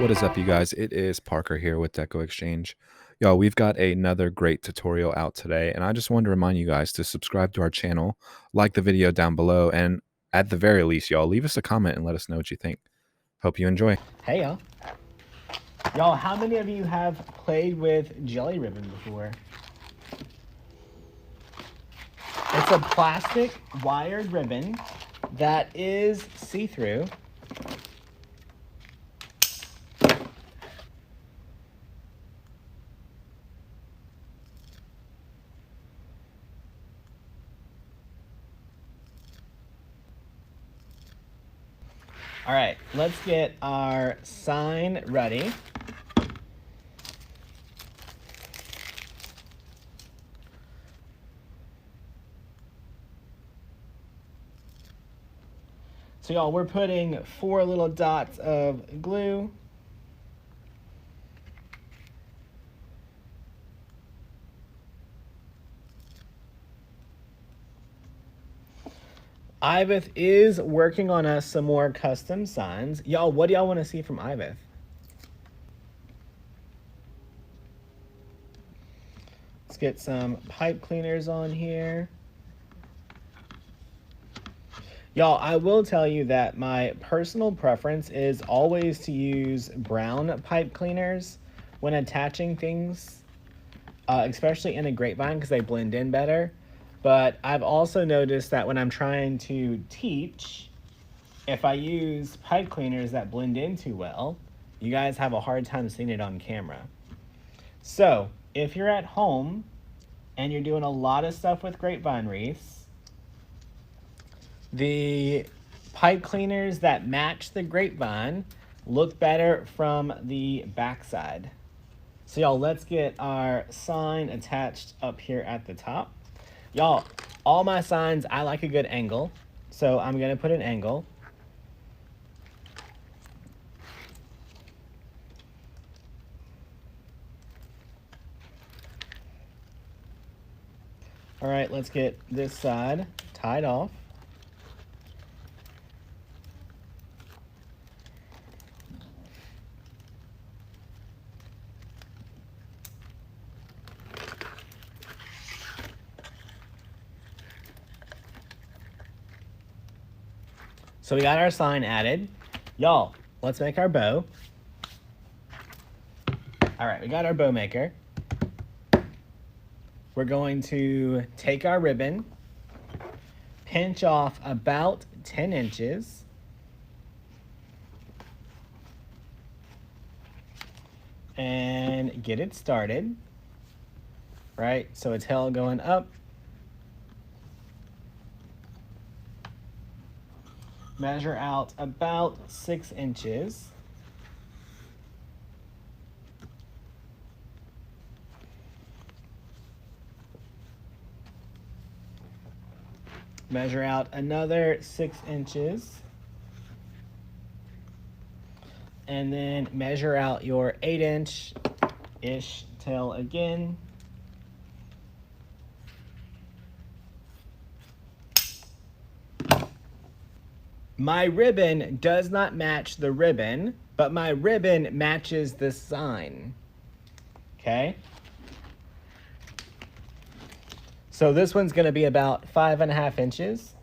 What is up, you guys? It is Parker here with DecoExchange. Y'all, we've got another great tutorial out today, and I just wanted to remind you guys to subscribe to our channel, like the video down below, and at the very least, y'all, leave us a comment and let us know what you think. Hope you enjoy. Hey, y'all. Y'all, how many of you have played with jelly ribbon before? It's a plastic wired ribbon that is see-through. All right, let's get our sign ready. So y'all, we're putting 4 little dots of glue. Iveth is working on us some more custom signs. Y'all, what do y'all want to see from Iveth? Let's get some pipe cleaners on here. Y'all, I will tell you that my personal preference is always to use brown pipe cleaners when attaching things, especially in a grapevine because they blend in better. But I've also noticed that when I'm trying to teach, if I use pipe cleaners that blend in too well, you guys have a hard time seeing it on camera. So if you're at home and you're doing a lot of stuff with grapevine wreaths, the pipe cleaners that match the grapevine look better from the backside. So y'all, let's get our sign attached up here at the top. Y'all, all my signs, I like a good angle. So I'm gonna put an angle. All right, let's get this side tied off. So we got our sign added. Y'all, let's make our bow. All right, we got our bow maker. We're going to take our ribbon, pinch off about 10 inches. And get it started, right? So a tail going up. Measure out about 6 inches. Measure out another 6 inches. And then measure out your 8-inch-ish tail again. My ribbon does not match the ribbon, but my ribbon matches the sign. Okay? So this one's going to be about 5.5 inches.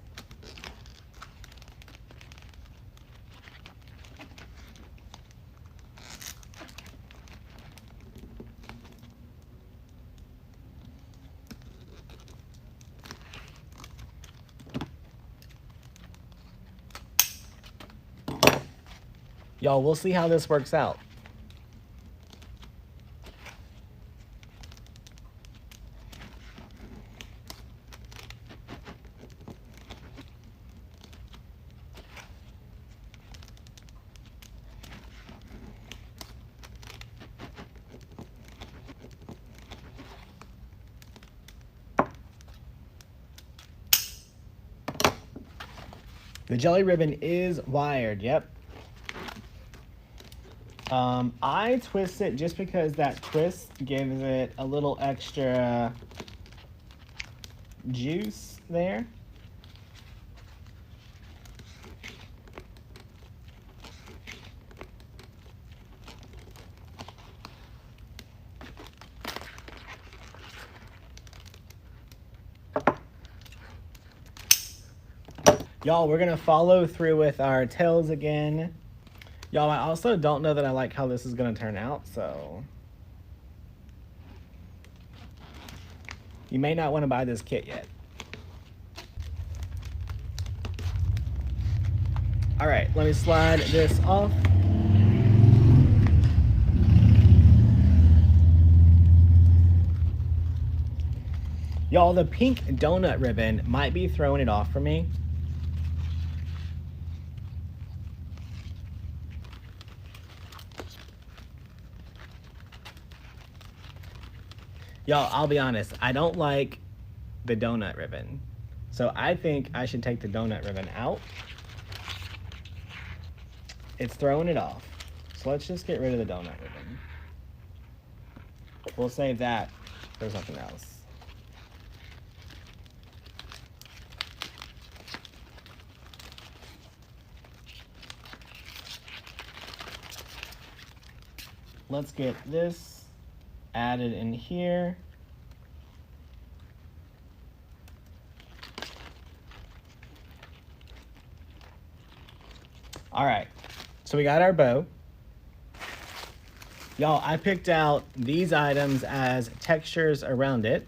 Y'all, we'll see how this works out. The jelly ribbon is wired, yep. I twist it just because that twist gives it a little extra juice there. Y'all, we're gonna follow through with our tails again. Y'all, I also don't know that I like how this is gonna turn out, so you may not want to buy this kit yet. All right, let me slide this off. Y'all, the pink donut ribbon might be throwing it off for me. Y'all, I'll be honest, I don't like the donut ribbon. So I think I should take the donut ribbon out. It's throwing it off. So let's just get rid of the donut ribbon. We'll save that for something else. Let's get this added in here. All right, so we got our bow. Y'all, I picked out these items as textures around it.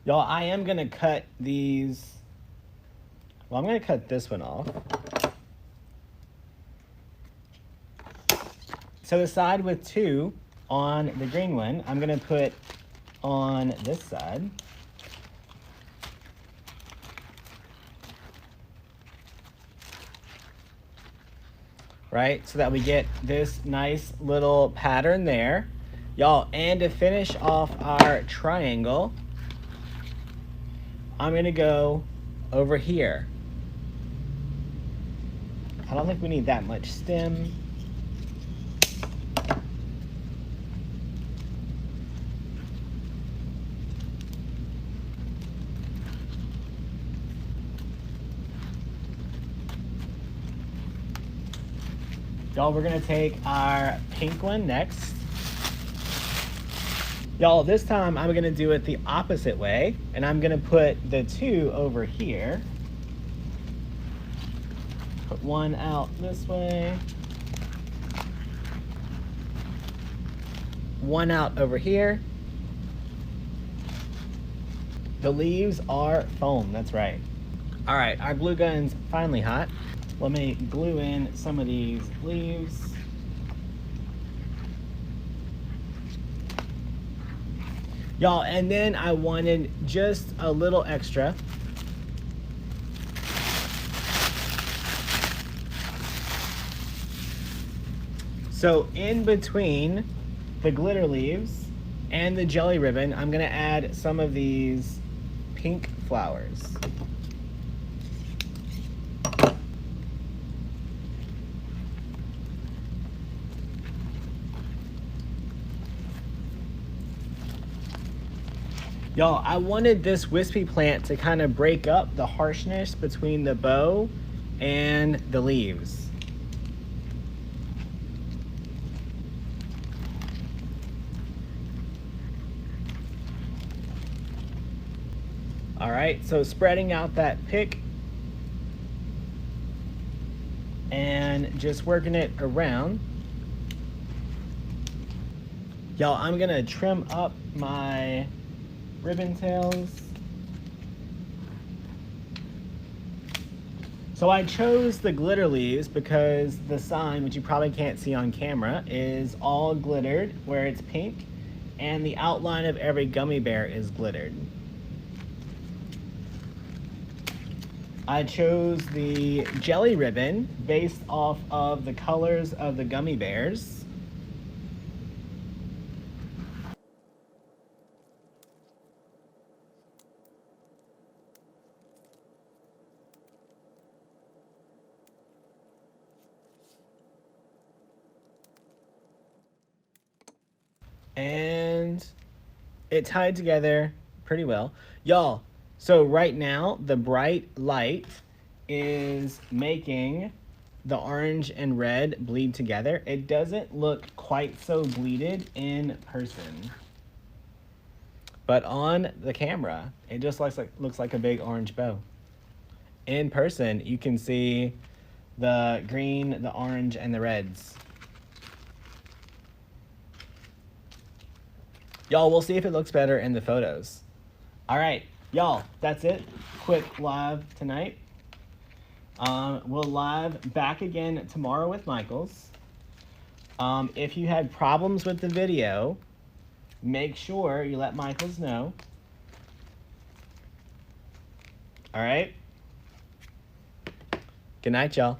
Y'all, I am gonna cut these. Well, I'm gonna cut this one off. So the side with 2 on the green one, I'm gonna put on this side. Right, so that we get this nice little pattern there. Y'all, and to finish off our triangle, I'm gonna go over here. I don't think we need that much stem. Y'all, we're gonna take our pink one next. Y'all, this time I'm gonna do it the opposite way, and I'm gonna put the 2 over here. Put 1 out this way. 1 out over here. The leaves are foam, that's right. All right, our glue gun's finally hot. Let me glue in some of these leaves. Y'all, and then I wanted just a little extra. So in between the glitter leaves and the jelly ribbon, I'm gonna add some of these pink flowers. Y'all, I wanted this wispy plant to kind of break up the harshness between the bow and the leaves. All right, so spreading out that pick and just working it around. Y'all, I'm gonna trim up my ribbon tails. So I chose the glitter leaves because the sign, which you probably can't see on camera, is all glittered where it's pink, and the outline of every gummy bear is glittered. I chose the jelly ribbon based off of the colors of the gummy bears. And it tied together pretty well. Y'all, so right now the bright light is making the orange and red bleed together. It doesn't look quite so bleeded in person, but on the camera, it just looks like a big orange bow. in person, you can see the green, the orange, and the reds. Y'all, we'll see if it looks better in the photos. All right, y'all, that's it. Quick live tonight. We'll live back again tomorrow with Michaels. If you had problems with the video, make sure you let Michaels know. All right? Good night, y'all.